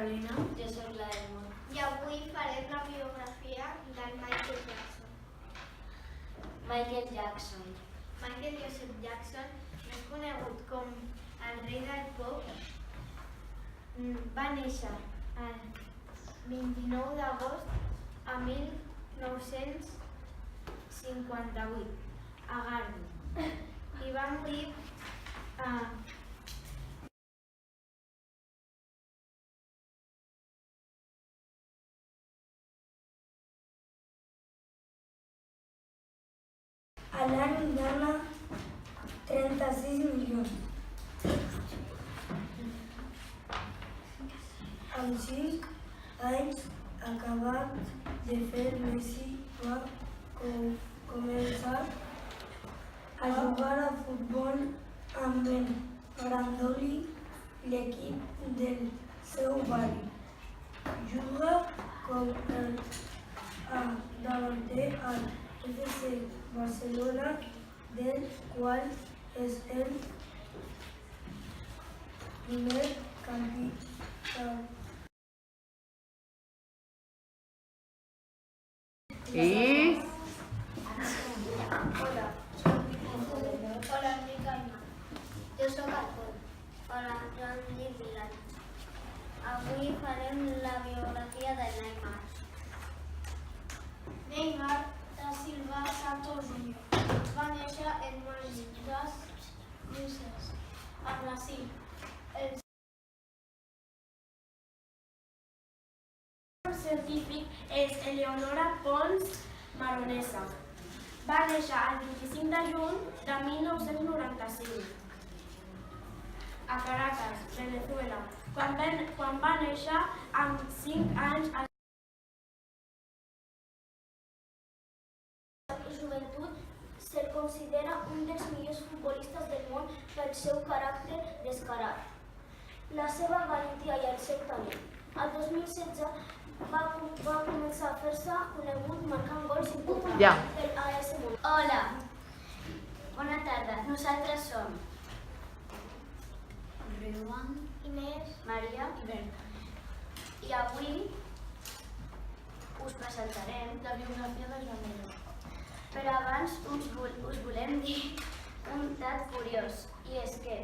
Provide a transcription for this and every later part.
Carolina. Jo soc la Emma. I avui farem la biografia del Michael Jackson. Michael Jackson. Michael Joseph Jackson, més conegut com el rei del pop, va néixer el 29 d'agost de 1958 a Garden i va morir a l'any gana 36 milions. Amb 5 anys acabat de fer, Messi va començar a jugar a futbol amb el Grandoli, l'equip del seu barri. Juga com a davanter al FC Barcelona, del qual és el primer capità. Hola, em dic Aina. Jo soc el Pol. Hola, jo em dic Milan. Avui farem la biografia de Neymar. Neymar da Silva Santos Júnior va néixer en Massachusetts, a Brasil. El seu científic és Eleonora Pons Maronesa. Va néixer el 25 de juny de 1995 a Caracas, Venezuela. Quan va néixer, amb 5 anys, i joventut se'l considera un dels millors futbolistes del món pel seu caràcter descarat, la seva valentia i el seu talent. El 2016 va començar a fer-se conegut marcant gols importants pel AS Monaco. Hola, bona tarda. Nosaltres som Riuan. Inés, Maria i Berta. i avui us presentarem La biografia de Joan Miró. Però abans us volem dir un dat curiós, i és que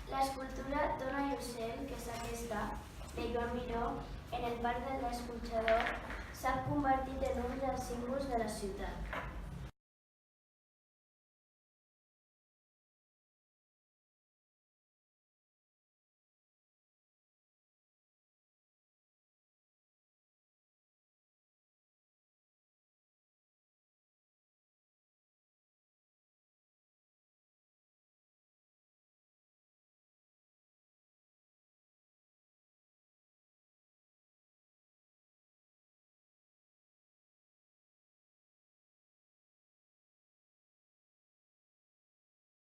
l'escultura Dona i ocell, que és aquesta, de Joan Miró, en el parc de l'escorxador, s'ha convertit en un dels símbols de la ciutat.